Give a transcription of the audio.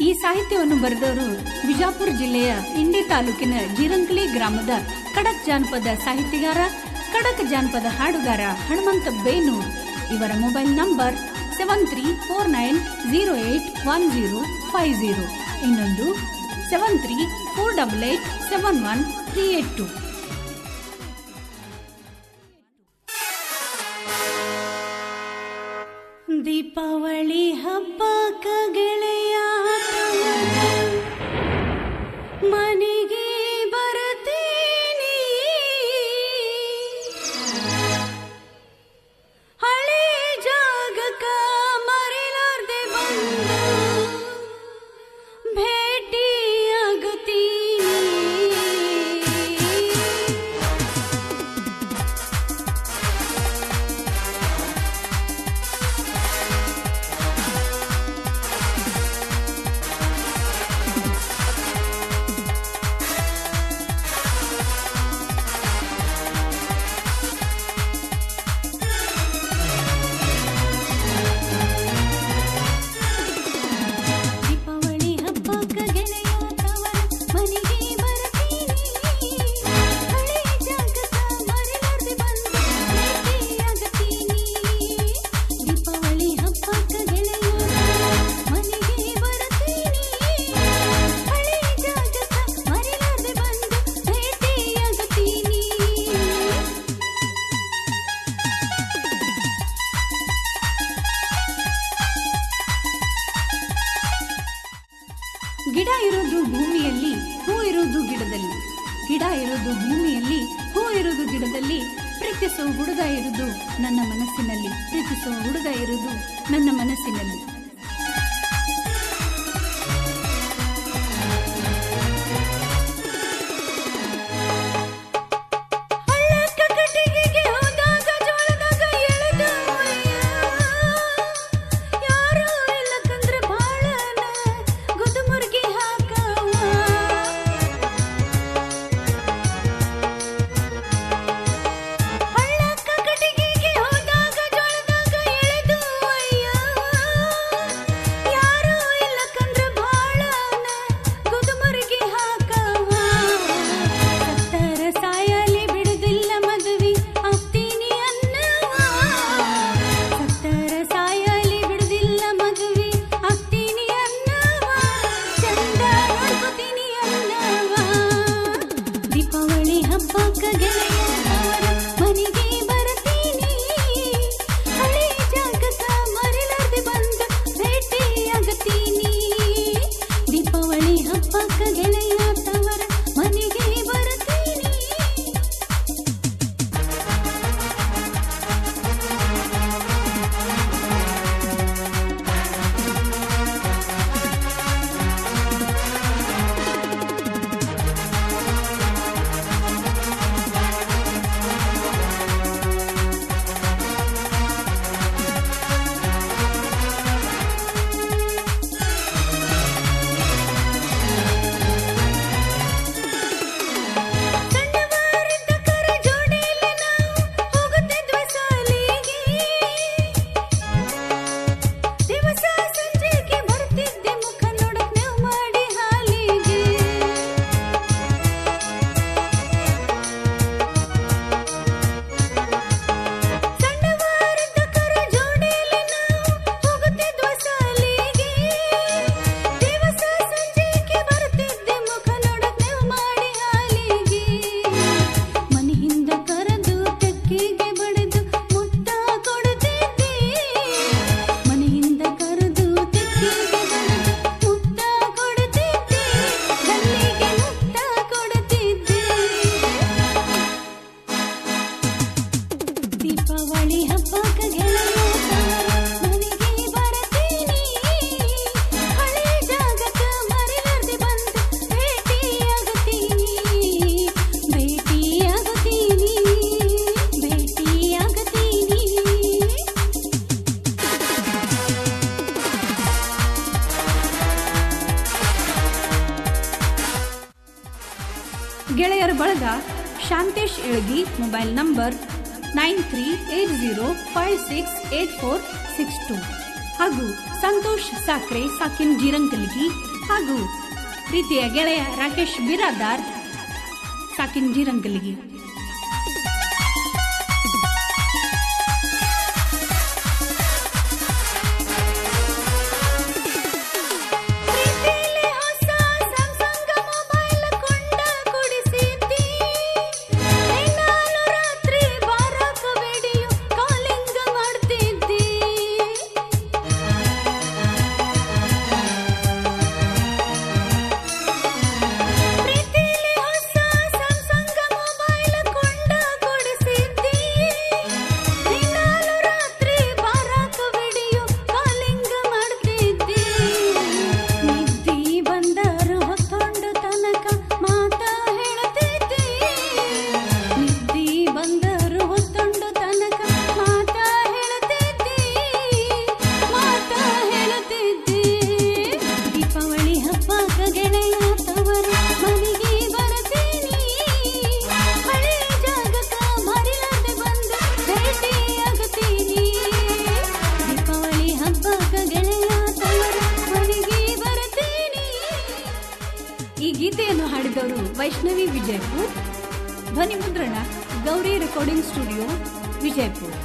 ಈ ಸಾಹಿತ್ಯವನ್ನು ಬರೆದವರು ವಿಜಾಪುರ ಜಿಲ್ಲೆಯ ಇಂಡಿ ತಾಲೂಕಿನ ಜಿರಂಕಲಿ ಗ್ರಾಮದ ಖಡಕ್ ಜಾನಪದ ಸಾಹಿತಿಗಾರ, ಖಡಕ್ ಜಾನಪದ ಹಾಡುಗಾರ ಹನುಮಂತ ಬೇನೂರ್. ಇವರ ಮೊಬೈಲ್ ನಂಬರ್ 7349081050. ಇನ್ನೊಂದು 7348871382. ದೀಪಾವಳಿ ಹಬ್ಬಕ್ಕ ಗೆಳೆಯ ಮನೆಗೆ ಬರತೀನಿ, ಹಳೆ ಜಾಗಕ್ಕ ಮರೆಲಾರ್ದೆ ಬಂದು ಭೇಟಿಯಾಗುತ್ತೀನಿ. ಗಿಡ ಇರೋದು ಭೂಮಿಯಲ್ಲಿ, ಹೂ ಇರೋದು ಗಿಡದಲ್ಲಿ. ಗಿಡ ಇರೋದು ಭೂಮಿಯಲ್ಲಿ, ಹೂ ಇರೋದು ಗಿಡದಲ್ಲಿ. ಪ್ರೀತಿಸೋ ಹುಡುಗ ಇರೋದು ನನ್ನ ಮನಸ್ಸಿನಲ್ಲಿ, ಪ್ರೀತಿಸೋ ಹುಡುಗ ಇರೋದು ನನ್ನ ಮನಸ್ಸಿನಲ್ಲಿ. ಗೆಳೆಯರ ಬಳಗ ಶಾಂತೇಶ್ ಇಳಗಿ, ಮೊಬೈಲ್ ನಂಬರ್ 9380568462 ಹಾಗೂ ಸಂತೋಷ್ ಸಾಕ್ರೆ ಸಾಕಿನ್ ಜಿರಂಕಲ್ಗಿ, ಹಾಗೂ ಪ್ರೀತಿಯ ಗೆಳೆಯ ರಾಕೇಶ್ ಬಿರಾದಾರ್ ಸಾಕಿನ್ ಜಿರಂಗಲಿಗೆ. ಈ ಗೀತೆಯನ್ನು ಹಾಡಿದವರು ವೈಷ್ಣವಿ ವಿಜಯಪುರ್, ಧ್ವನಿ ಮುದ್ರಣ ಗೌರಿ ರೆಕಾರ್ಡಿಂಗ್ ಸ್ಟುಡಿಯೋ ವಿಜಯಪುರ್.